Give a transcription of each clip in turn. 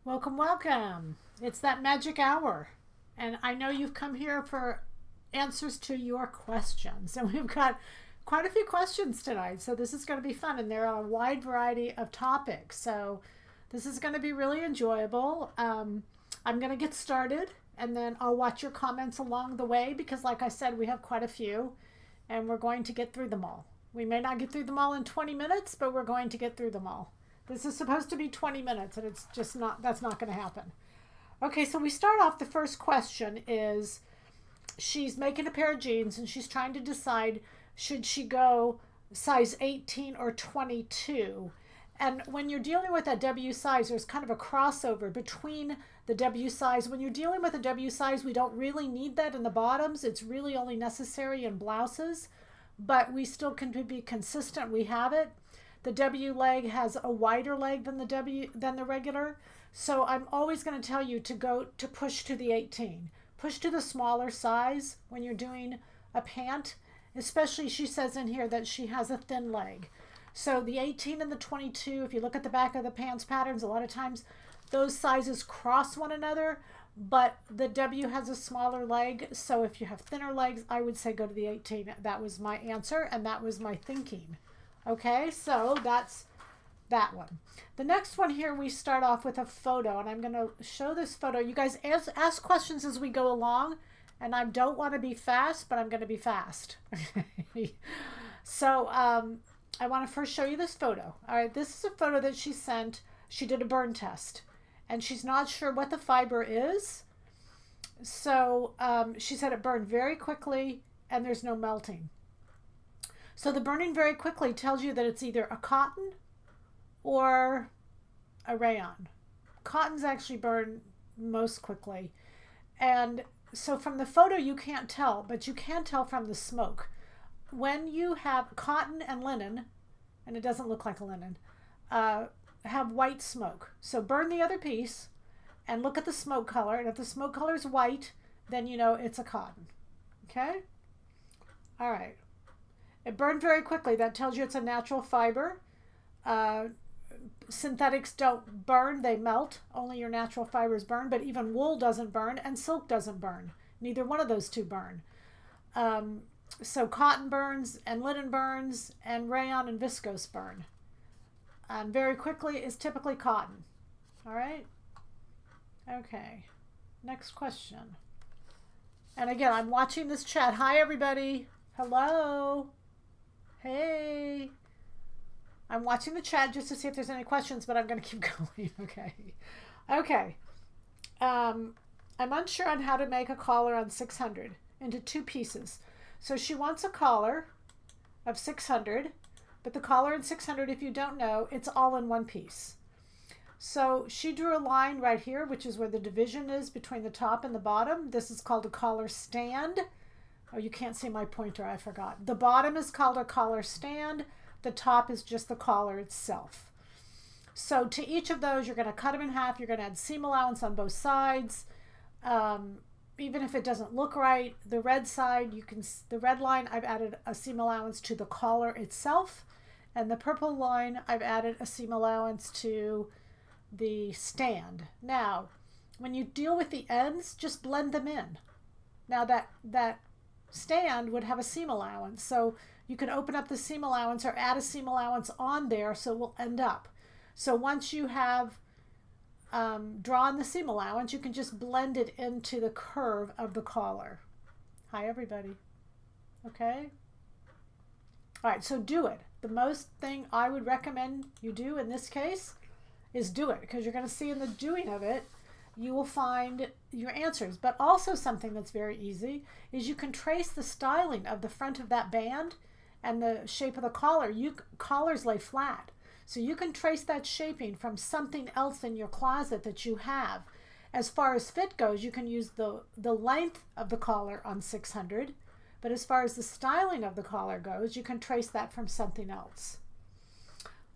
Welcome, welcome. It's that magic hour. And I know you've come here for answers to your questions. And we've got quite a few questions tonight. So this is going to be fun. And they're on a wide variety of topics. So this is going to be really enjoyable. I'm going to get started and then I'll watch your comments along the way because, like I said, we have quite a few and we're going to get through them all. We may not get through them all in 20 minutes, but we're going to get through them all. This is supposed to be 20 minutes and it's just not, that's not going to happen. Okay, so we start off, the first question is she's making a pair of jeans and she's trying to decide should she go size 18 or 22. And when you're dealing with a W size, there's kind of a crossover between the W size. When you're dealing with a W size, we don't really need that in the bottoms. It's really only necessary in blouses, but we still can be consistent. We have it. The W leg has a wider leg than the regular. So I'm always going to tell you to push to the 18. Push to the smaller size when you're doing a pant, especially she says in here that she has a thin leg. So the 18 and the 22, if you look at the back of the pants patterns, a lot of times those sizes cross one another, but the W has a smaller leg. So if you have thinner legs, I would say go to the 18. That was my answer and that was my thinking. Okay, so that's that one. The next one here, we start off with a photo, and I'm going to show this photo. You guys ask questions as we go along, and I don't want to be fast, but I'm going to be fast. So I want to first show you this photo. All right, this is a photo that she sent. She did a burn test, and she's not sure what the fiber is. So she said it burned very quickly, and there's no melting. So the burning very quickly tells you that it's either a cotton or a rayon. Cottons actually burn most quickly. And so from the photo you can't tell, but you can tell from the smoke. When you have cotton and linen, and it doesn't look like a linen, have white smoke. So burn the other piece and look at the smoke color. And if the smoke color is white, then you know it's a cotton. Okay? All right. It burned very quickly. That tells you it's a natural fiber. Synthetics don't burn, they melt. Only your natural fibers burn, but even wool doesn't burn and silk doesn't burn. Neither one of those two burn. So cotton burns and linen burns and rayon and viscose burn. And very quickly is typically cotton. All right? Okay. Next question. And again, I'm watching this chat. Hi, everybody. Hello. Hey, I'm watching the chat just to see if there's any questions, but I'm going to keep going. Okay. I'm unsure on how to make a collar on 600 into two pieces. So she wants a collar of 600, but the collar in 600, if you don't know, it's all in one piece. So she drew a line right here, which is where the division is between the top and the bottom. This is called a collar stand. Oh, you can't see my pointer, I forgot. The bottom is called a collar stand. The top is just the collar itself. So to each of those, you're going to cut them in half. You're going to add seam allowance on both sides. Even if it doesn't look right, the red side, the red line, I've added a seam allowance to the collar itself. And the purple line, I've added a seam allowance to the stand. Now, when you deal with the ends, just blend them in. Now that stand would have a seam allowance, so you can open up the seam allowance or add a seam allowance on there so it will end up. So once you have drawn the seam allowance, you can just blend it into the curve of the collar. Hi, everybody. Okay? All right, so do it. The most thing I would recommend you do in this case is do it, because you're going to see in the doing of it, you will find your answers. But also something that's very easy is you can trace the styling of the front of that band and the shape of the collar. Collars lay flat. So you can trace that shaping from something else in your closet that you have. As far as fit goes, you can use the length of the collar on 600. But as far as the styling of the collar goes, you can trace that from something else.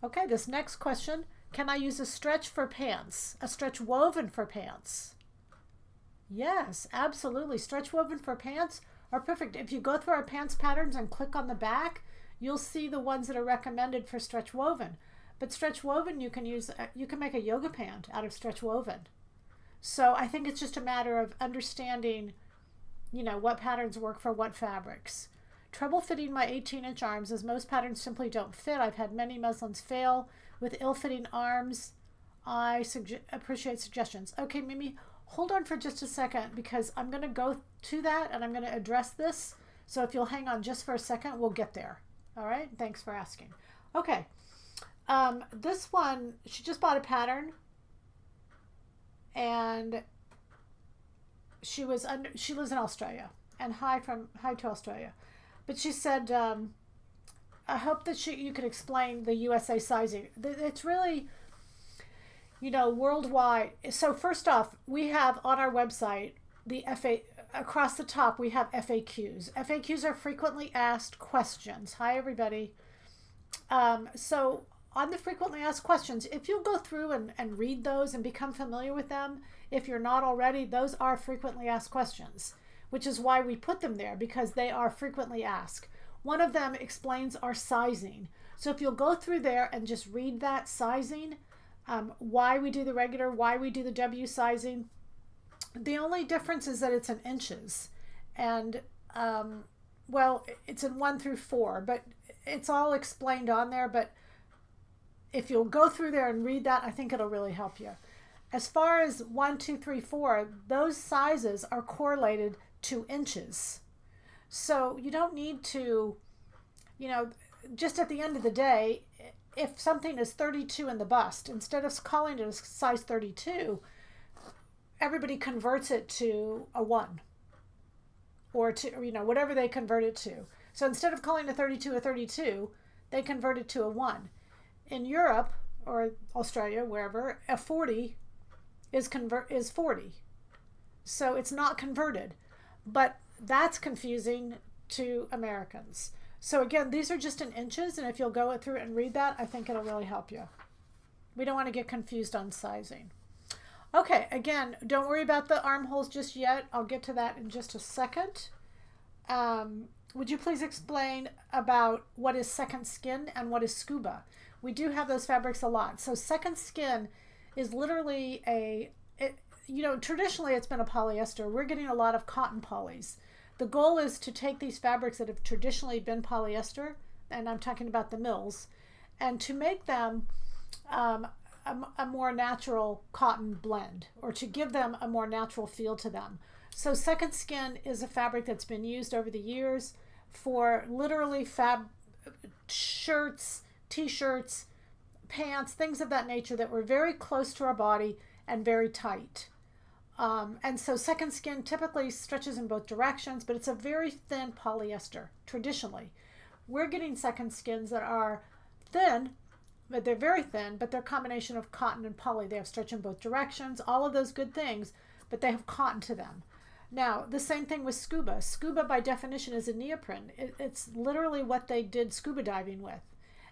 Okay, this next question. Can I use a stretch for pants? A stretch woven for pants? Yes, absolutely. Stretch woven for pants are perfect. If you go through our pants patterns and click on the back, you'll see the ones that are recommended for stretch woven. But stretch woven, you can make a yoga pant out of stretch woven. So I think it's just a matter of understanding, what patterns work for what fabrics. Trouble fitting my 18-inch arms as most patterns simply don't fit. I've had many muslins fail with ill-fitting arms. I appreciate suggestions. Okay, Mimi, hold on for just a second because I'm going to go to that and I'm going to address this. So if you'll hang on just for a second, we'll get there. All right, thanks for asking. Okay, this one, she just bought a pattern and she lives in Australia, and hi to Australia. But she said, I hope that you could explain the USA sizing. It's really, worldwide. So first off, we have on our website, across the top, we have FAQs. FAQs are frequently asked questions. Hi, everybody. So on the frequently asked questions, if you'll go through and read those and become familiar with them, if you're not already, those are frequently asked questions, which is why we put them there, because they are frequently asked. One of them explains our sizing. So if you'll go through there and just read that sizing, why we do the regular, why we do the W sizing, the only difference is that it's in inches. And, it's in 1 through 4, but it's all explained on there. But if you'll go through there and read that, I think it'll really help you. As far as 1, 2, 3, 4, those sizes are correlated to inches. So you don't need to, just at the end of the day, if something is 32 in the bust, instead of calling it a size 32, everybody converts it to a 1 or to, whatever they convert it to. So instead of calling a 32, they convert it to a 1. In Europe or Australia, wherever, a 40 is 40. So it's not converted. But that's confusing to Americans. So again, these are just in inches, and if you'll go through and read that, I think it'll really help you. We don't want to get confused on sizing. Okay, again, don't worry about the armholes just yet. I'll get to that in just a second. Would you please explain about what is second skin and what is scuba? We do have those fabrics a lot. So second skin is literally traditionally it's been a polyester. We're getting a lot of cotton polys. The goal is to take these fabrics that have traditionally been polyester, and I'm talking about the mills, and to make them a more natural cotton blend, or to give them a more natural feel to them. So second skin is a fabric that's been used over the years for literally shirts, t-shirts, pants, things of that nature that were very close to our body and very tight. And so second skin typically stretches in both directions, but it's a very thin polyester, traditionally. We're getting second skins that are thin, but they're very thin, but they're a combination of cotton and poly. They have stretch in both directions, all of those good things, but they have cotton to them. Now, the same thing with scuba. Scuba, by definition, is a neoprene. It's literally what they did scuba diving with.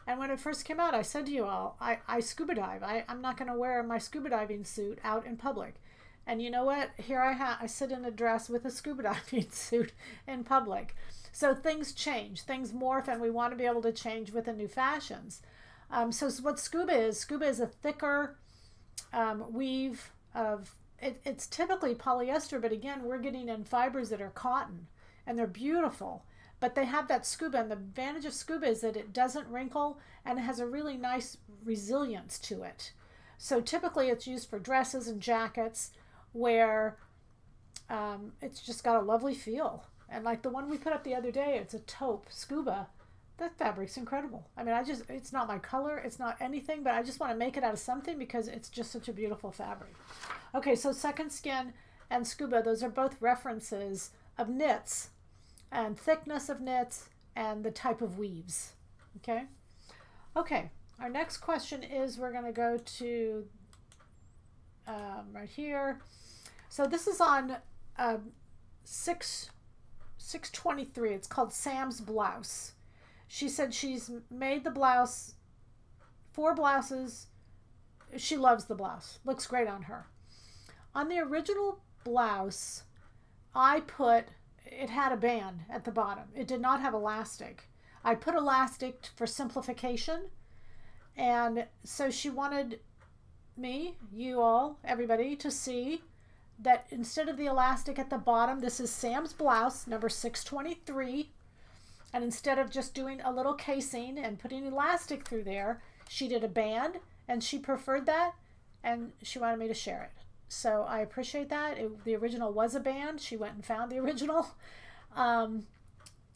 And when it first came out, I said to you all, I scuba dive. I'm not going to wear my scuba diving suit out in public. And you know what? Here I sit in a dress with a scuba diving suit in public. So things change, things morph, and we want to be able to change with the new fashions. So what scuba is a thicker weave of, it's typically polyester, but again, we're getting in fibers that are cotton, and they're beautiful. But they have that scuba, and the advantage of scuba is that it doesn't wrinkle, and it has a really nice resilience to it. So typically it's used for dresses and jackets, where it's just got a lovely feel. And like the one we put up the other day, it's a taupe scuba. That fabric's incredible. I mean, it's not my color, it's not anything, but I just want to make it out of something because it's just such a beautiful fabric. Okay, so second skin and scuba, those are both references of knits and thickness of knits and the type of weaves. Okay, our next question is, we're going to go to right here. So this is on 623. It's called Sam's Blouse. She said she's made the blouse, 4 blouses. She loves the blouse. Looks great on her. On the original blouse, it had a band at the bottom. It did not have elastic. I put elastic for simplification, And so she wanted me, you all, everybody, to see that instead of the elastic at the bottom, this is Sam's blouse, number 623. And instead of just doing a little casing and putting elastic through there, she did a band, and she preferred that, and she wanted me to share it. So I appreciate that. The original was a band. She went and found the original. And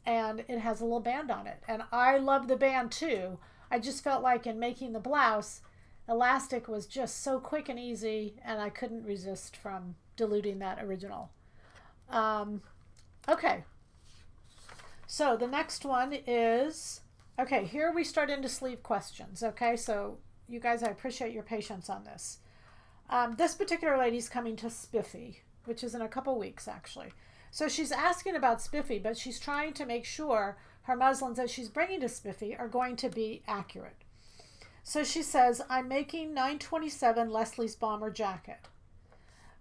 it has a little band on it. And I love the band too. I just felt like in making the blouse, elastic was just so quick and easy, and I couldn't resist from diluting that original. Okay. So the next one is, okay, here we start into sleeve questions. Okay, so you guys, I appreciate your patience on this. This particular lady's coming to Spiffy, which is in a couple weeks actually. So she's asking about Spiffy, but she's trying to make sure her muslins that she's bringing to Spiffy are going to be accurate. So she says, I'm making 927 Leslie's bomber jacket.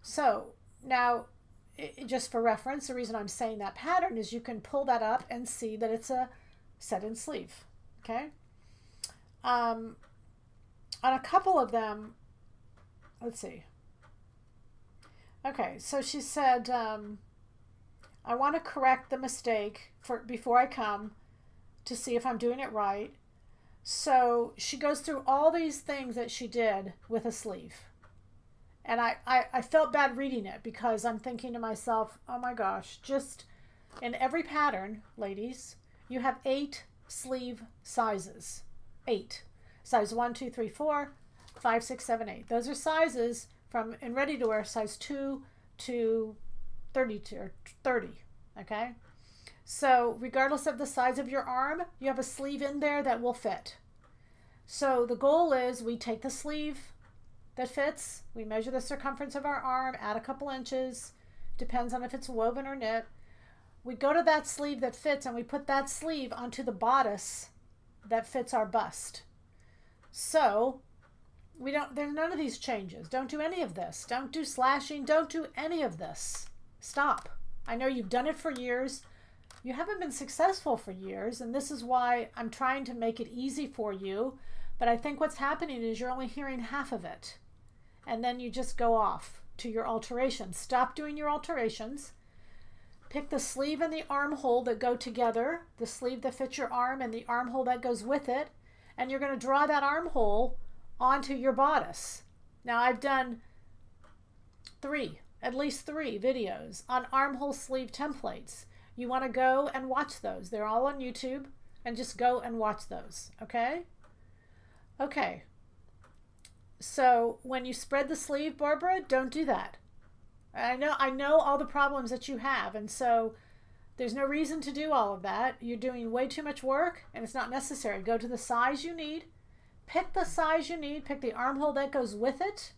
So now, just for reference, the reason I'm saying that pattern is you can pull that up and see that it's a set-in sleeve. Okay. On a couple of them, let's see. Okay, so she said, I want to correct the mistake before I come to see if I'm doing it right. So she goes through all these things that she did with a sleeve. And I felt bad reading it because I'm thinking to myself, oh my gosh, just in every pattern, ladies, you have 8 sleeve sizes. 8. Size 1, 2, 3, 4, 5, 6, 7, 8. Those are sizes from in ready to wear size 2 to 32 or 30. Okay? So regardless of the size of your arm, you have a sleeve in there that will fit. So the goal is we take the sleeve that fits, we measure the circumference of our arm, add a couple inches, depends on if it's woven or knit. We go to that sleeve that fits and we put that sleeve onto the bodice that fits our bust. So there's none of these changes. Don't do any of this. Don't do slashing. Don't do any of this. Stop. I know you've done it for years. You haven't been successful for years, and this is why I'm trying to make it easy for you. But I think what's happening is you're only hearing half of it. And then you just go off to your alterations. Stop doing your alterations. Pick the sleeve and the armhole that go together, the sleeve that fits your arm and the armhole that goes with it, and you're going to draw that armhole onto your bodice. Now I've done at least three videos on armhole sleeve templates. You want to go and watch those. They're all on YouTube, and just go and watch those, okay? Okay. So when you spread the sleeve, Barbara, don't do that. I know all the problems that you have, and so there's no reason to do all of that. You're doing way too much work, and it's not necessary. Go to the size you need. Pick the size you need. Pick the armhole that goes with it.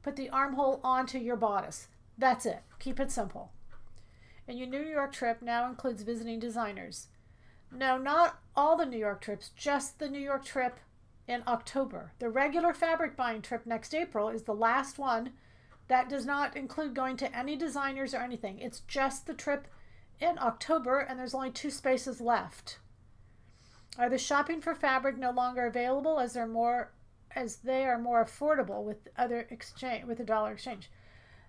Put the armhole onto your bodice. That's it. Keep it simple. And your New York trip now includes visiting designers. No, not all the New York trips, just the New York trip in October. The regular fabric buying trip next April is the last one. That does not include going to any designers or anything. It's just the trip in October, and there's only 2 spaces left. Are the shopping for fabric no longer available as they are more affordable with the dollar exchange?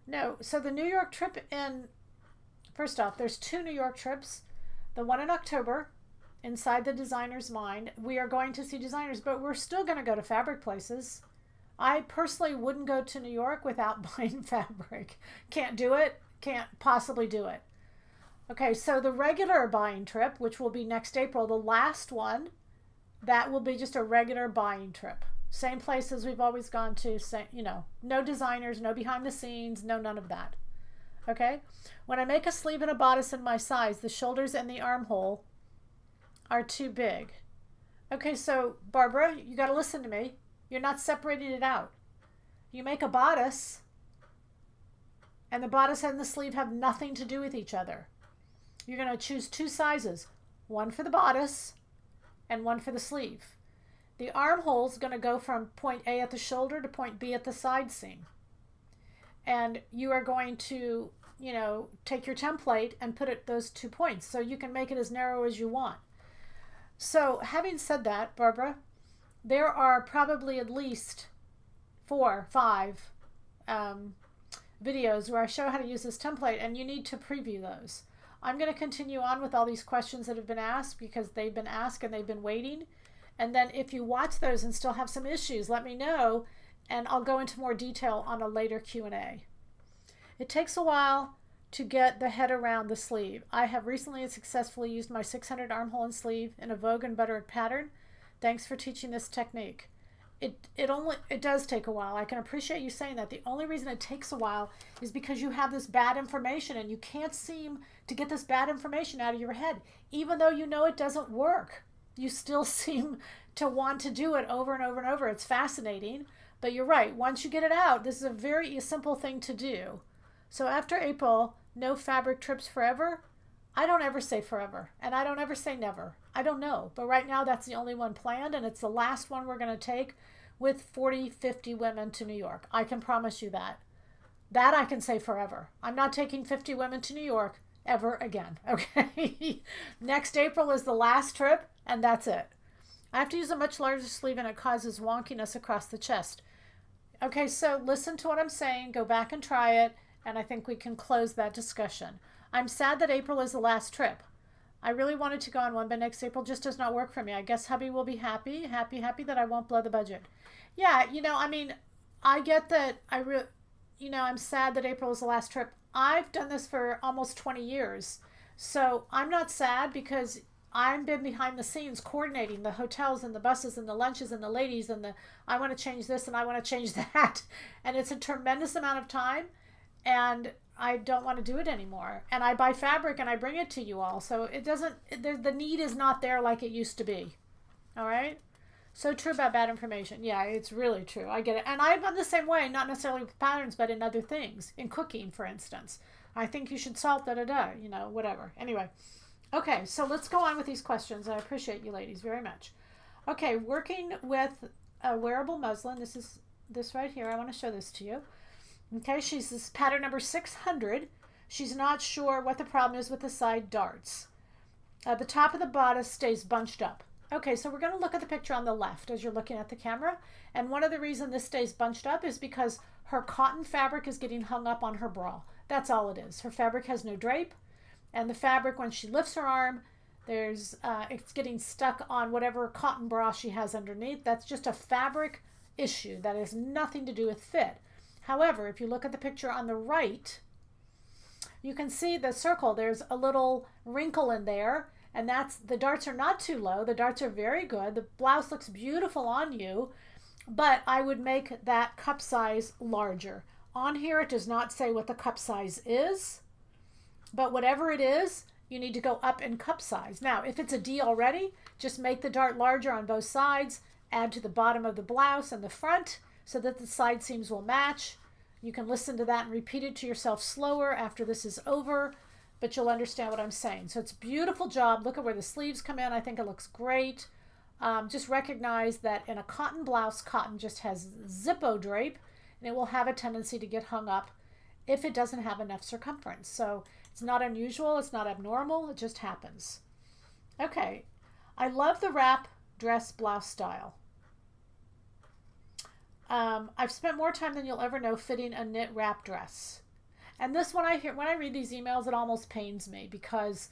No. So the New York trip first off, there's 2 New York trips. The one in October, inside the designer's mind. We are going to see designers, but we're still going to go to fabric places. I personally wouldn't go to New York without buying fabric. Can't do it. Can't possibly do it. Okay, so the regular buying trip, which will be next April, the last one, that will be just a regular buying trip. Same places we've always gone to, no designers, no behind the scenes, no none of that. Okay? When I make a sleeve and a bodice in my size, the shoulders and the armhole are too big. Okay, so Barbara, you got to listen to me. You're not separating it out. You make a bodice, and the bodice and the sleeve have nothing to do with each other. You're going to choose 2 sizes, one for the bodice and one for the sleeve. The armhole is going to go from point A at the shoulder to point B at the side seam. And you are going to, take your template and put it those 2 points so you can make it as narrow as you want. So having said that, Barbara, there are probably at least 4, 5 videos where I show how to use this template, and you need to preview those. I'm going to continue on with all these questions that have been asked because they've been asked and they've been waiting. And then if you watch those and still have some issues, let me know, and I'll go into more detail on a later Q&A. It takes a while to get the head around the sleeve. I have recently and successfully used my 600 armhole and sleeve in a Vogue and Butterick pattern. Thanks for teaching this technique. It does take a while. I can appreciate you saying that. The only reason it takes a while is because you have this bad information and you can't seem to get this bad information out of your head. Even though you know it doesn't work, you still seem to want to do it over and over and over. It's fascinating, but you're right. Once you get it out, this is a very simple thing to do. So after April, no fabric trips forever. I don't ever say forever, and I don't ever say never. I don't know, but right now that's the only one planned, and it's the last one we're going to take with 40, 50 women to New York. I can promise you that. That I can say forever. I'm not taking 50 women to New York ever again, okay? Next April is the last trip, and that's it. I have to use a much larger sleeve, and it causes wonkiness across the chest. Okay, so listen to what I'm saying. Go back and try it, and I think we can close that discussion. I'm sad that April is the last trip. I really wanted to go on one, but next April just does not work for me. I guess hubby will be happy that I won't blow the budget. Yeah, I mean, I get that. I'm sad that April is the last trip. I've done this for almost 20 years. So I'm not sad because I've been behind the scenes coordinating the hotels and the buses and the lunches and the ladies and I want to change this and I want to change that. And it's a tremendous amount of time. And I don't want to do it anymore. And I buy fabric and I bring it to you all. So the need is not there like it used to be. All right? So true about bad information. Yeah, it's really true. I get it. And I'm the same way, not necessarily with patterns, but in other things. In cooking, for instance. I think you should salt whatever. Anyway. Okay, so let's go on with these questions. I appreciate you ladies very much. Okay, working with a wearable muslin. This is this right here. I want to show this to you. Okay, she's this pattern number 600. She's not sure what the problem is with the side darts. The top of the bodice stays bunched up. Okay, so we're going to look at the picture on the left as you're looking at the camera. And one of the reasons this stays bunched up is because her cotton fabric is getting hung up on her bra. That's all it is. Her fabric has no drape. And the fabric, when she lifts her arm, it's getting stuck on whatever cotton bra she has underneath. That's just a fabric issue. That has nothing to do with fit. However, if you look at the picture on the right, you can see the circle. There's a little wrinkle in there, and the darts are not too low. The darts are very good. The blouse looks beautiful on you, but I would make that cup size larger. On here, it does not say what the cup size is, but whatever it is, you need to go up in cup size. Now, if it's a D already, just make the dart larger on both sides, add to the bottom of the blouse and the front, so that the side seams will match. You can listen to that and repeat it to yourself slower after this is over, but you'll understand what I'm saying. So it's a beautiful job. Look at where the sleeves come in. I think it looks great. Just recognize that in a cotton blouse, cotton just has Zippo drape, and it will have a tendency to get hung up if it doesn't have enough circumference. So it's not unusual. It's not abnormal. It just happens. Okay. I love the wrap dress blouse style. I've spent more time than you'll ever know fitting a knit wrap dress. And this, when I read these emails, it almost pains me because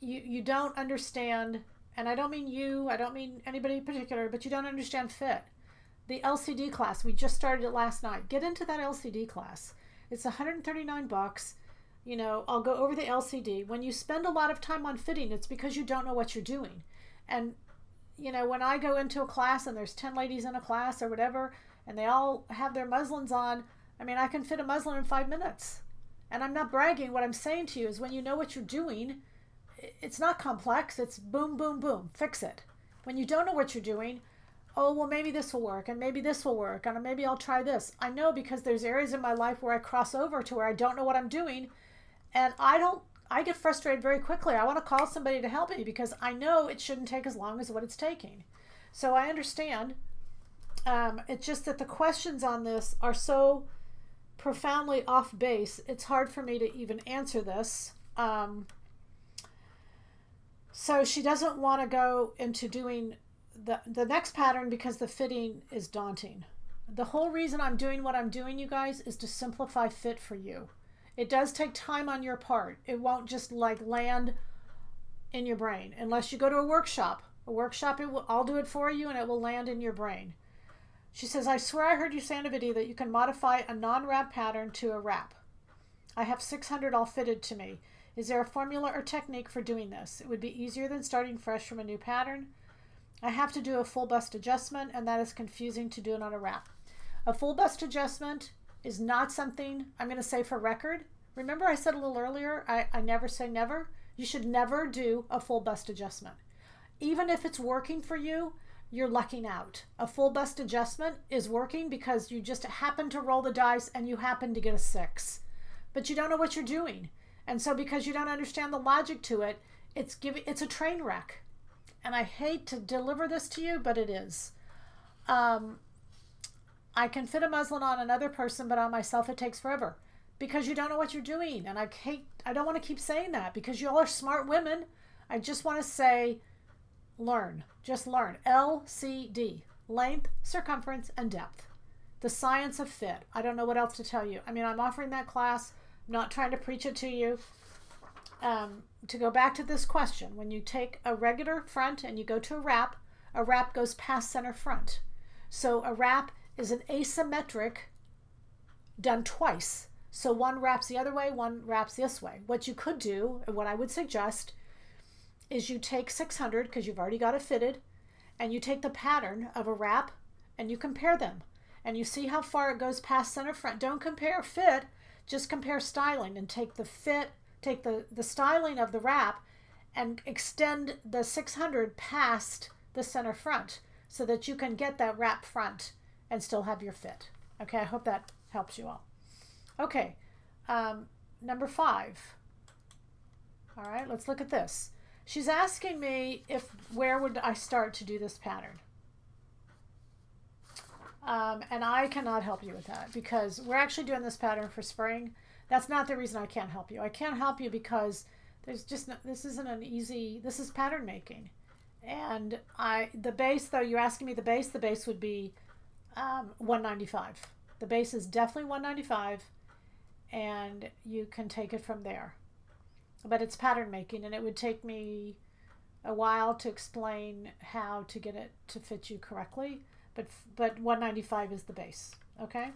you don't understand, and I don't mean you, I don't mean anybody in particular, but you don't understand fit. The LCD class, we just started it last night. Get into that LCD class. It's $139. I'll go over the LCD. When you spend a lot of time on fitting, it's because you don't know what you're doing. And when I go into a class and there's 10 ladies in a class or whatever, and they all have their muslins on, I can fit a muslin in 5 minutes. And I'm not bragging. What I'm saying to you is when you know what you're doing, it's not complex. It's boom, boom, boom. Fix it. When you don't know what you're doing, oh, well, maybe this will work, and maybe this will work, and maybe I'll try this. I know because there's areas in my life where I cross over to where I don't know what I'm doing, and I get frustrated very quickly. I want to call somebody to help me because I know it shouldn't take as long as what it's taking. So I understand. It's just that the questions on this are so profoundly off base. It's hard for me to even answer this. So she doesn't want to go into doing the next pattern because the fitting is daunting. The whole reason I'm doing what I'm doing, you guys, is to simplify fit for you. It does take time on your part. It won't just like land in your brain unless you go to a workshop. I'll do it for you and it will land in your brain. She says, I swear I heard you say in a video that you can modify a non-wrap pattern to a wrap. I have 600 all fitted to me. Is there a formula or technique for doing this? It would be easier than starting fresh from a new pattern. I have to do a full bust adjustment, and that is confusing to do it on a wrap. A full bust adjustment is not something I'm going to say for record. Remember I said a little earlier, I never say never. You should never do a full bust adjustment. Even if it's working for you, you're lucking out. A full bust adjustment is working because you just happen to roll the dice and you happen to get a 6. But you don't know what you're doing. And so because you don't understand the logic to it, it's a train wreck. And I hate to deliver this to you, but it is. I can fit a muslin on another person, but on myself it takes forever. Because you don't know what you're doing. And I don't want to keep saying that because you all are smart women. I just want to say, learn. Just learn. LCD. Length, circumference, and depth. The science of fit. I don't know what else to tell you. I mean, I'm offering that class. I'm not trying to preach it to you. To go back to this question, when you take a regular front and you go to a wrap goes past center front. So a wrap is an asymmetric done twice. So one wraps the other way, one wraps this way. What you could do, and what I would suggest, is you take 600, because you've already got it fitted, and you take the pattern of a wrap and you compare them. And you see how far it goes past center front. Don't compare fit, just compare styling and take the fit, take the styling of the wrap and extend the 600 past the center front so that you can get that wrap front and still have your fit. Okay, I hope that helps you all. Okay, number 5. All right, let's look at this. She's asking me where would I start to do this pattern? And I cannot help you with that because we're actually doing this pattern for spring. That's not the reason I can't help you. I can't help you because there's just this isn't an easy, this is pattern making. And the base, though, you're asking me the base would be 195. The base is definitely 195 and you can take it from there. But it's pattern making and it would take me a while to explain how to get it to fit you correctly. But 195 is the base, okay?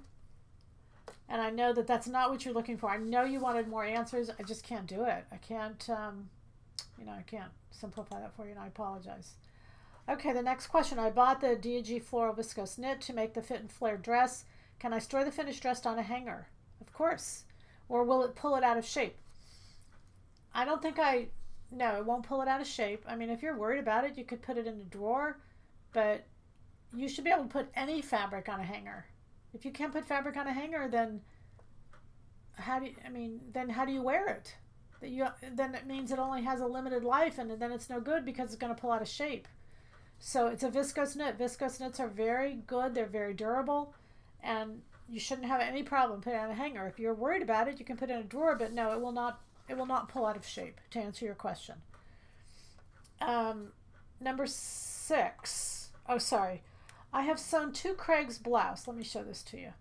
And I know that that's not what you're looking for. I know you wanted more answers. I just can't do it. I can't, I can't simplify that for you, and I apologize. Okay, the next question. I bought the D&G floral viscose knit to make the fit and flare dress. Can I store the finished dress on a hanger? Of course. Or will it pull it out of shape? I don't think no, it won't pull it out of shape. I mean, if you're worried about it, you could put it in a drawer, but you should be able to put any fabric on a hanger. If you can't put fabric on a hanger, then how do you wear it? Then it means it only has a limited life, and then it's no good because it's going to pull out of shape. So it's a viscose knit. Viscose knits are very good. They're very durable, and you shouldn't have any problem putting it on a hanger. If you're worried about it, you can put it in a drawer, but no, it will not pull out of shape, to answer your question. Number 6. Oh, sorry. I have sewn 2 Craig's blouse. Let me show this to you.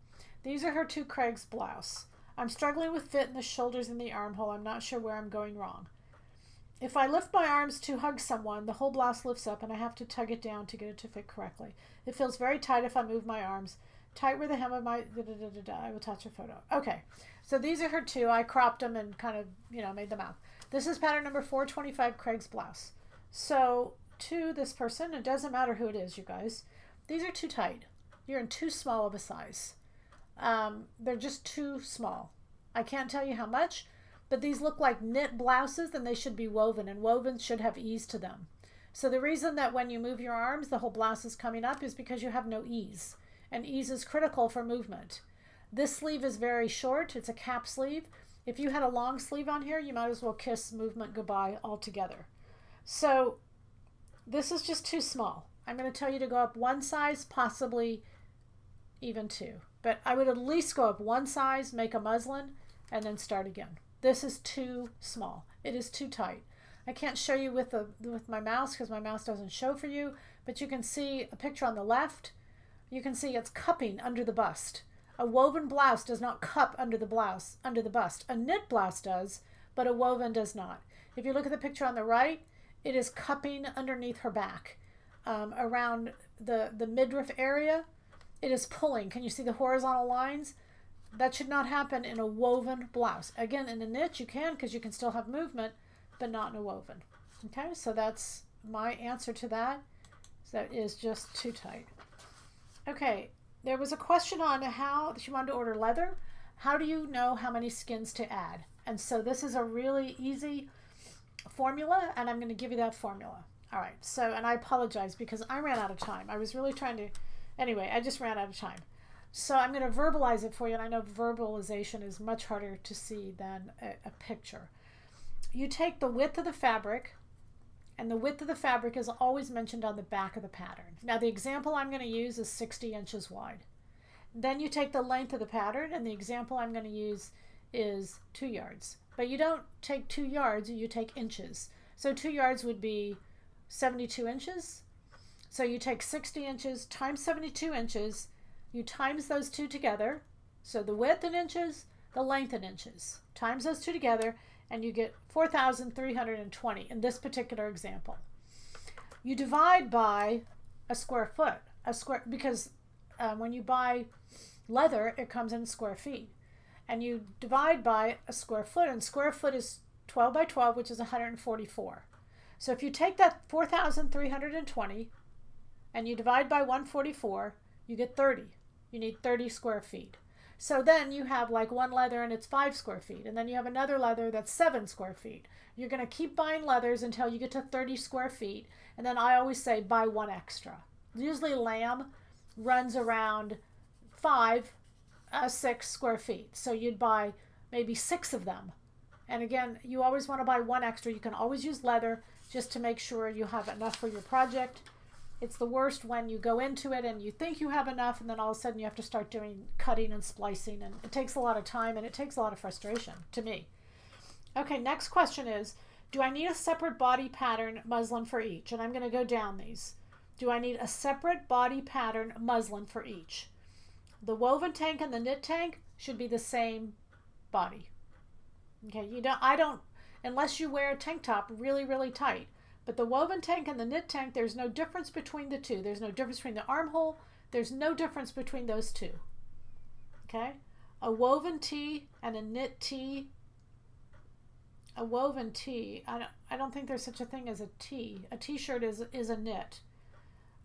These are her 2 Craig's blouse. I'm struggling with fit in the shoulders and the armhole. I'm not sure where I'm going wrong. If I lift my arms to hug someone, the whole blouse lifts up and I have to tug it down to get it to fit correctly. It feels very tight if I move my arms. Tight where the hem of my... I will attach a photo. Okay, so these are her 2. I cropped them and kind of, made them out. This is pattern number 425, Craig's blouse. So to this person, it doesn't matter who it is, you guys. These are too tight. You're in too small of a size. They're just too small. I can't tell you how much, but these look like knit blouses and they should be woven, and wovens should have ease to them. So the reason that when you move your arms, the whole blouse is coming up is because you have no ease. And ease is critical for movement. This sleeve is very short. It's a cap sleeve. If you had a long sleeve on here, you might as well kiss movement goodbye altogether. So this is just too small. I'm going to tell you to go up 1 size, possibly even 2. But I would at least go up 1 size, make a muslin, and then start again. This is too small. It is too tight. I can't show you with my mouse because my mouse doesn't show for you, but you can see a picture on the left. You can see it's cupping under the bust. A woven blouse does not cup under the bust. A knit blouse does, but a woven does not. If you look at the picture on the right, it is cupping underneath her back, around the midriff area. It is pulling. Can you see the horizontal lines? That should not happen in a woven blouse. Again, in a knit you can, because you can still have movement, but not in a woven. Okay, so that's my answer to that. So that is just too tight. Okay, there was a question on how she wanted to order leather. How do you know how many skins to add? And so this is a really easy formula, and I'm going to give you that formula. All right, so, and I apologize because I ran out of time. I was really trying to, anyway, I just ran out of time. So I'm going to verbalize it for you, and I know verbalization is much harder to see than a picture. You take the width of the fabric, and the width of the fabric is always mentioned on the back of the pattern. Now the example I'm going to use is 60 inches wide. Then you take the length of the pattern, and the example I'm going to use is 2 yards. But you don't take 2 yards, you take inches. So 2 yards would be 72 inches. So you take 60 inches times 72 inches, you times those two together. So the width in inches, the length in inches. Times those two together, and you get 4,320 in this particular example. You divide by a square foot, because when you buy leather, it comes in square feet. And you divide by a square foot, and square foot is 12 by 12, which is 144. So if you take that 4,320 and you divide by 144, you get 30. You need 30 square feet. So then you have like one leather and it's 5 square feet, and then you have another leather that's 7 square feet. You're going to keep buying leathers until you get to 30 square feet, and then I always say buy one extra. Usually lamb runs around 6 square feet, so you'd buy maybe 6 of them. And again, you always want to buy one extra. You can always use leather just to make sure you have enough for your project. It's the worst when you go into it and you think you have enough, and then all of a sudden you have to start doing cutting and splicing, and it takes a lot of time and it takes a lot of frustration to me. Okay, next question is, do I need a separate body pattern muslin for each? And I'm going to go down these. Do I need a separate body pattern muslin for each? The woven tank and the knit tank should be the same body. Okay, I don't, unless you wear a tank top really, really tight. But the woven tank and the knit tank, there's no difference between the two. There's no difference between the armhole. There's no difference between those two. Okay? A woven tee and a knit tee. A woven tee, I don't think there's such a thing as a tee. A t-shirt is a knit.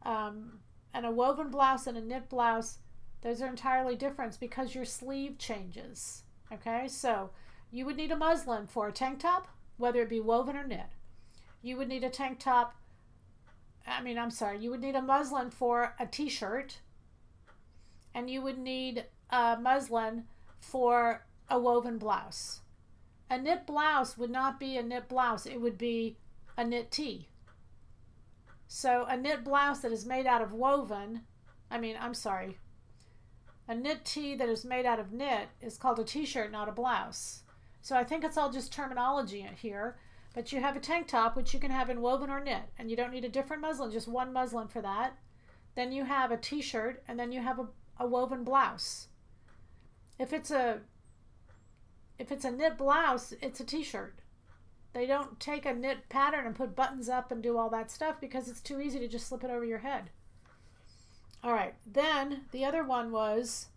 And a woven blouse and a knit blouse, those are entirely different because your sleeve changes. Okay? So you would need a muslin for a tank top, whether it be woven or knit. You would need a tank top, you would need a muslin for a t-shirt, and you would need a muslin for a woven blouse. A knit blouse would not be a knit blouse, it would be a knit tee. So a knit blouse that is made out of woven, a knit tee that is made out of knit is called a t-shirt, not a blouse. So I think it's all just terminology here. But you have a tank top, which you can have in woven or knit, and you don't need a different muslin, just one muslin for that. Then you have a t-shirt, and then you have a woven blouse. If it's a knit blouse, it's a t-shirt. They don't take a knit pattern and put buttons up and do all that stuff because it's too easy to just slip it over your head. All right, then the other one was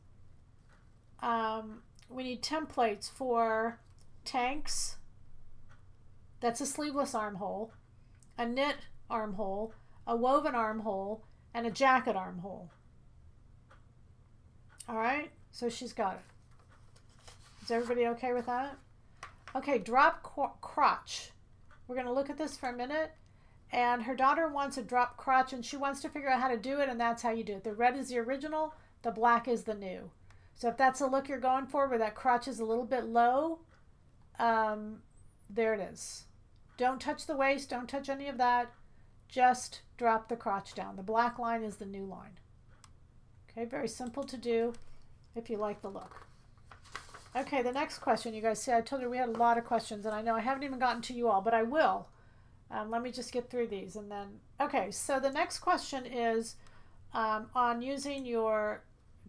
we need templates for tanks. That's a sleeveless armhole, a knit armhole, a woven armhole, and a jacket armhole. All right, so she's got it. Is everybody okay with that? Okay, drop crotch. We're going to look at this for a minute. And her daughter wants a drop crotch, and she wants to figure out how to do it, and that's how you do it. The red is the original, the black is the new. So if that's the look you're going for, where that crotch is a little bit low, there it is. Don't touch the waist, don't touch any of that. Just drop the crotch down. The black line is the new line. Okay, very simple to do if you like the look. Okay, the next question, you guys see, I told you we had a lot of questions, and I know I haven't even gotten to you all, but I will. Let me just get through these and then, okay, so the next question is on using your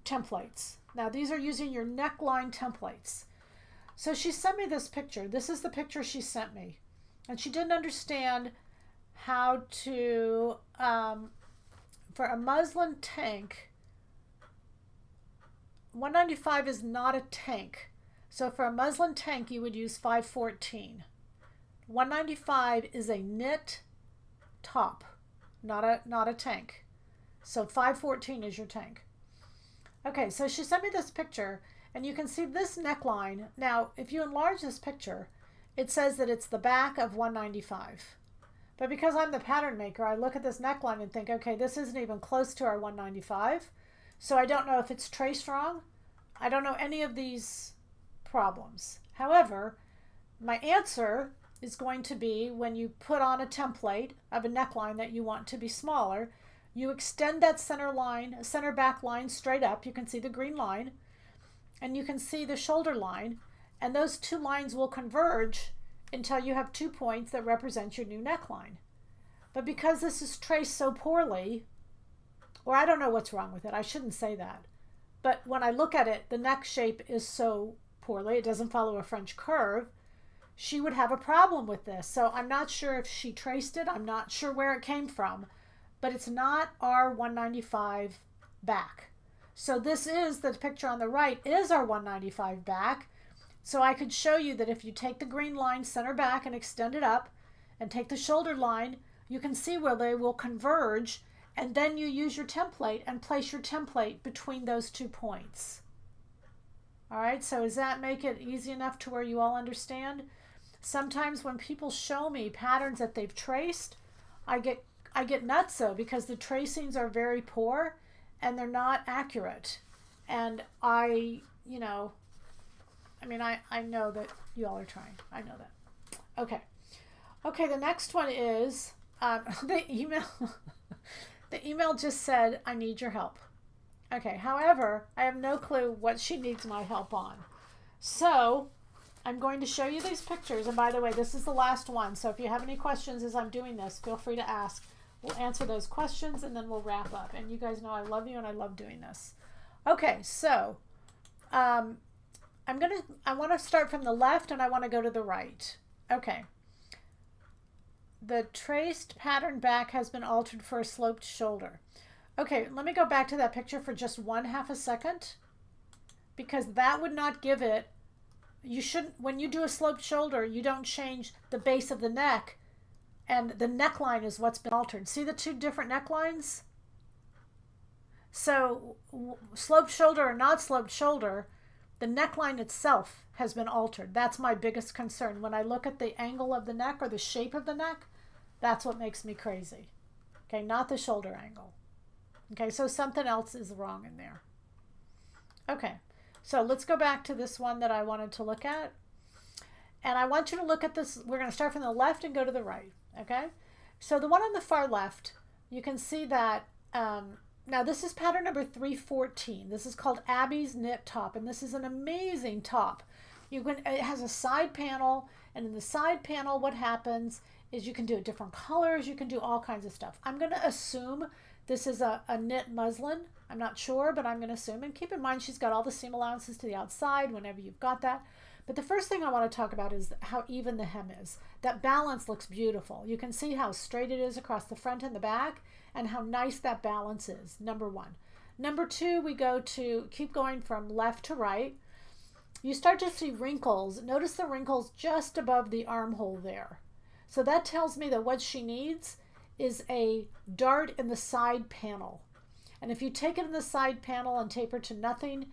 templates. Now these are using your neckline templates. So she sent me this picture. This is the picture she sent me. And she didn't understand how to, for a muslin tank, 195 is not a tank. So for a muslin tank, you would use 514. 195 is a knit top, not a tank. So 514 is your tank. Okay, so she sent me this picture, and you can see this neckline. Now, if you enlarge this picture, it says that it's the back of 195. But because I'm the pattern maker, I look at this neckline and think, okay, this isn't even close to our 195. So I don't know if it's traced wrong. I don't know any of these problems. However, my answer is going to be when you put on a template of a neckline that you want to be smaller, you extend that center line, center back line straight up. You can see the green line, and you can see the shoulder line, and those two lines will converge until you have 2 points that represent your new neckline. But because this is traced so poorly, or I don't know what's wrong with it, I shouldn't say that, but when I look at it, the neck shape is so poorly, it doesn't follow a French curve, she would have a problem with this. So I'm not sure if she traced it, I'm not sure where it came from, but it's not our 195 back. So this is, the picture on the right is our 195 back. So I could show you that if you take the green line center back and extend it up and take the shoulder line, you can see where they will converge, and then you use your template and place your template between those 2 points. All right, so does that make it easy enough to where you all understand? Sometimes when people show me patterns that they've traced, I get nutso because the tracings are very poor and they're not accurate. And I know that you all are trying. I know that. Okay. Okay, the next one is the email. The email just said, I need your help. Okay, however, I have no clue what she needs my help on. So I'm going to show you these pictures. And by the way, this is the last one. So if you have any questions as I'm doing this, feel free to ask. We'll answer those questions and then we'll wrap up. And you guys know I love you and I love doing this. Okay, so I want to start from the left and I want to go to the right. Okay. The traced pattern back has been altered for a sloped shoulder. Okay, let me go back to that picture for just 1/2 a second, because that would not give it, you shouldn't, when you do a sloped shoulder, you don't change the base of the neck, and the neckline is what's been altered. See the 2 different necklines? So sloped shoulder or not sloped shoulder, the neckline itself has been altered. That's my biggest concern. When I look at the angle of the neck or the shape of the neck, that's what makes me crazy. Okay, not the shoulder angle. Okay, so something else is wrong in there. Okay, so let's go back to this one that I wanted to look at. And I want you to look at this. We're going to start from the left and go to the right. Okay, so the one on the far left, you can see that, now this is pattern number 314. This is called Abby's Knit Top, and this is an amazing top. It has a side panel, and in the side panel what happens is you can do different colors, you can do all kinds of stuff. I'm going to assume this is a knit muslin. I'm not sure, but I'm going to assume. And keep in mind, she's got all the seam allowances to the outside whenever you've got that. But the first thing I want to talk about is how even the hem is. That balance looks beautiful. You can see how straight it is across the front and the back, and how nice that balance is, number 1. Number 2, we keep going from left to right. You start to see wrinkles. Notice the wrinkles just above the armhole there. So that tells me that what she needs is a dart in the side panel. And if you take it in the side panel and taper to nothing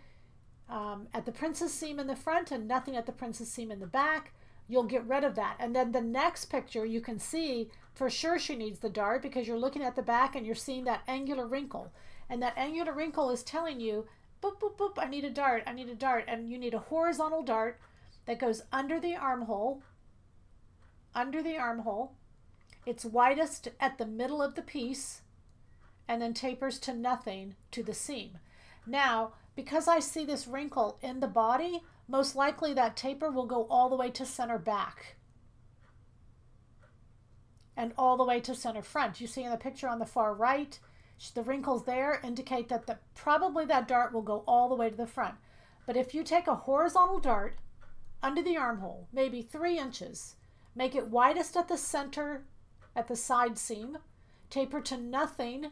at the princess seam in the front and nothing at the princess seam in the back, you'll get rid of that. And then the next picture, you can see for sure she needs the dart, because you're looking at the back and you're seeing that angular wrinkle. And that angular wrinkle is telling you, boop, boop, boop, I need a dart, I need a dart. And you need a horizontal dart that goes under the armhole. It's widest at the middle of the piece and then tapers to nothing to the seam. Now, because I see this wrinkle in the body, most likely that taper will go all the way to center back. and all the way to center front. You see in the picture on the far right, the wrinkles there indicate that probably that dart will go all the way to the front. But if you take a horizontal dart under the armhole, maybe 3 inches, make it widest at the center, at the side seam, taper to nothing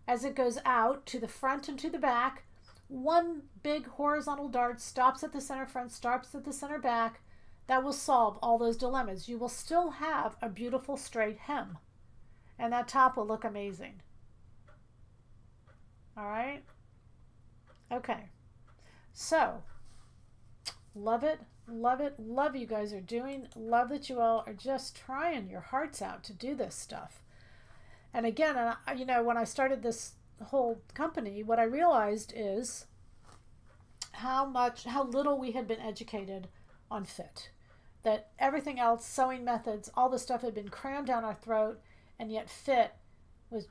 as it goes out to the front and to the back. One big horizontal dart stops at the center front, stops at the center back. That will solve all those dilemmas. You will still have a beautiful straight hem, and that top will look amazing. All right? Okay. So, love it, love it, love you guys are doing. Love that you all are just trying your hearts out to do this stuff. And again, you know, when I started this whole company, what I realized is how little we had been educated on fit. That everything else, sewing methods, all the stuff had been crammed down our throat, and yet fit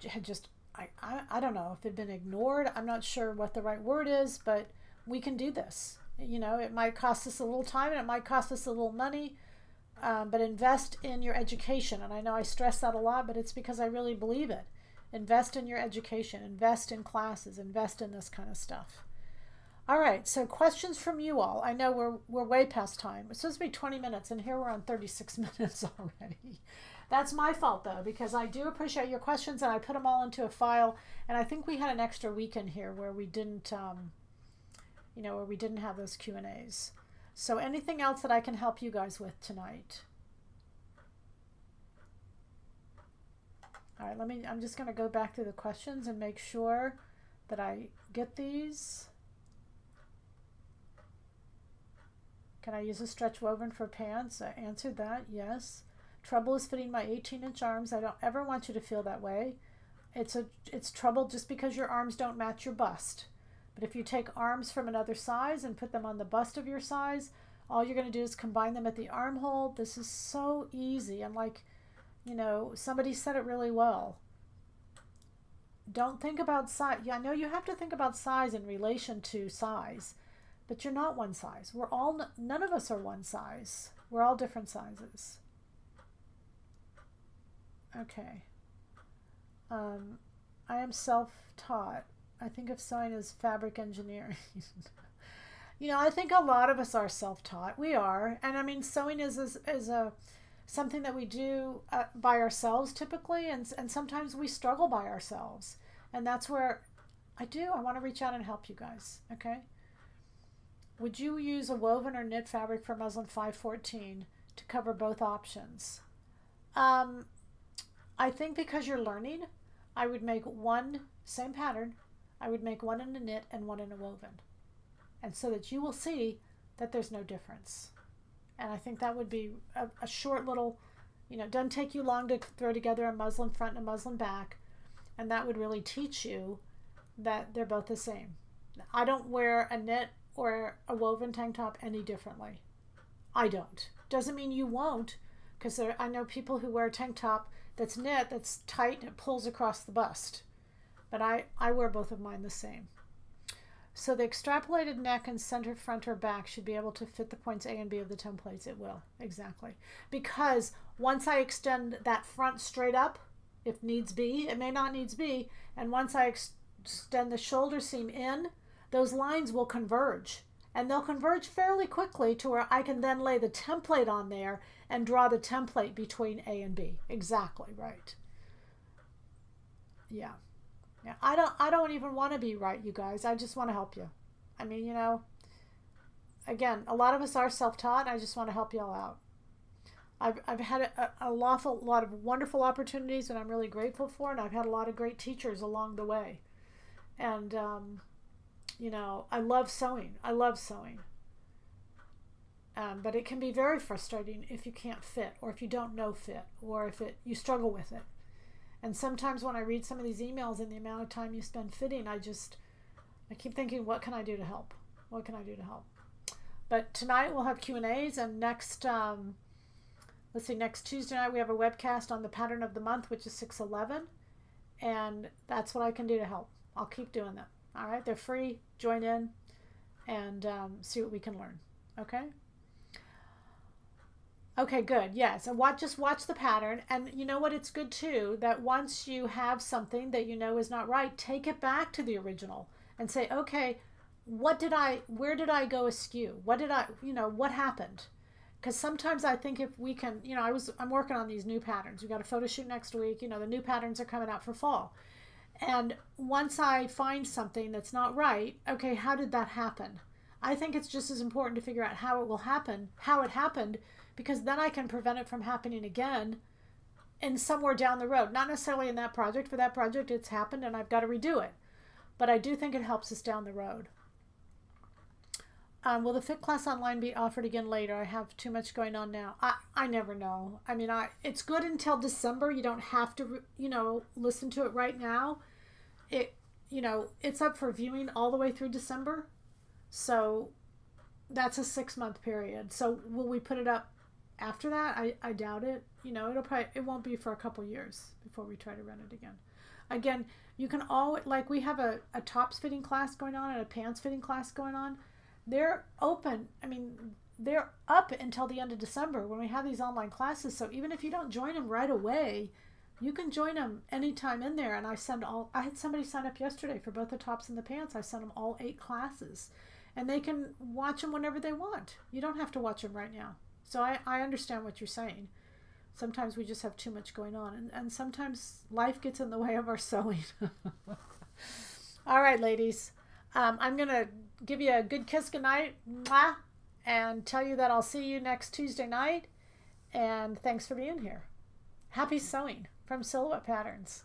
had just, I don't know if it had been ignored. I'm not sure what the right word is, but we can do this. You know, it might cost us a little time and it might cost us a little money, but invest in your education. And I know I stress that a lot, but it's because I really believe it. Invest in your education, invest in classes, invest in this kind of stuff. All right, so questions from you all. I know we're way past time. It's supposed to be 20 minutes, and here we're on 36 minutes already. That's my fault, though, because I do appreciate your questions, and I put them all into a file. And I think we had an extra week in here where we didn't, you know, where we didn't have those Q&As. So anything else that I can help you guys with tonight? All right, I'm just going to go back to the questions and make sure that I get these. Can I use a stretch woven for pants? I answered that, yes. Trouble is fitting my 18-inch arms. I don't ever want you to feel that way. It's trouble just because your arms don't match your bust. But if you take arms from another size and put them on the bust of your size, all you're going to do is combine them at the armhole. This is so easy. And like, you know, somebody said it really well. Don't think about size. Yeah, I know you have to think about size in relation to size. But you're not one size. None of us are one size. We're all different sizes. Okay. I am self-taught. I think of sewing as fabric engineering. You know, I think a lot of us are self-taught. We are. And I mean, sewing is something that we do by ourselves typically. And sometimes we struggle by ourselves. And that's where I want to reach out and help you guys. Okay. Would you use a woven or knit fabric for muslin 514 to cover both options? I think because you're learning, I would make one, same pattern, I would make one in a knit and one in a woven. And so that you will see that there's no difference. And I think that would be a short little, you know, it doesn't take you long to throw together a muslin front and a muslin back. And that would really teach you that they're both the same. I don't wear a knit or a woven tank top any differently. I don't. Doesn't mean you won't, because I know people who wear a tank top that's knit, that's tight, and it pulls across the bust. But I wear both of mine the same. So the extrapolated neck and center front or back should be able to fit the points A and B of the templates. It will, exactly. Because once I extend that front straight up, if needs be, it may not needs be, and once I extend the shoulder seam in, those lines will converge, and they'll converge fairly quickly to where I can then lay the template on there and draw the template between A and B. Exactly right. Yeah. Yeah. I don't even want to be right, you guys. I just want to help you. I mean, you know, again, a lot of us are self-taught. I just want to help you all out. I've had a lot of wonderful opportunities, and I'm really grateful for, and I've had a lot of great teachers along the way. And you know, I love sewing. I love sewing. But it can be very frustrating if you can't fit, or if you don't know fit, or if you struggle with it. And sometimes when I read some of these emails and the amount of time you spend fitting, I keep thinking, what can I do to help? What can I do to help? But tonight we'll have Q&As, and next Tuesday night we have a webcast on the pattern of the month, which is 6/11, and that's what I can do to help. I'll keep doing that. All right, they're free. Join in and see what we can learn. Okay. Okay, good. Yes. And just watch the pattern. And you know what? It's good too that once you have something that you know is not right, take it back to the original and say, okay, where did I go askew? What happened? Because sometimes I think if we can, I'm working on these new patterns. We got a photo shoot next week. The new patterns are coming out for fall. And once I find something that's not right, okay, how did that happen? I think it's just as important to figure out how it happened, because then I can prevent it from happening again and somewhere down the road. Not necessarily in that project. For that project, it's happened and I've got to redo it. But I do think it helps us down the road. Will the fit class online be offered again later? I have too much going on now. I never know. I mean, it's good until December. You don't have to, listen to it right now. It, it's up for viewing all the way through December. So that's a 6-month period. So will we put it up after that? I doubt it. It won't be for a couple years before we try to run it again. Again, you can always, like, we have a tops fitting class going on and a pants fitting class going on. They're open. I mean, they're up until the end of December when we have these online classes. So even if you don't join them right away, you can join them anytime in there. And I had somebody sign up yesterday for both the tops and the pants. I sent them all 8 classes and they can watch them whenever they want. You don't have to watch them right now. So I understand what you're saying. Sometimes we just have too much going on, and sometimes life gets in the way of our sewing. All right, ladies. I'm going to give you a good kiss goodnight, mwah, and tell you that I'll see you next Tuesday night. And thanks for being here. Happy sewing from Silhouette Patterns.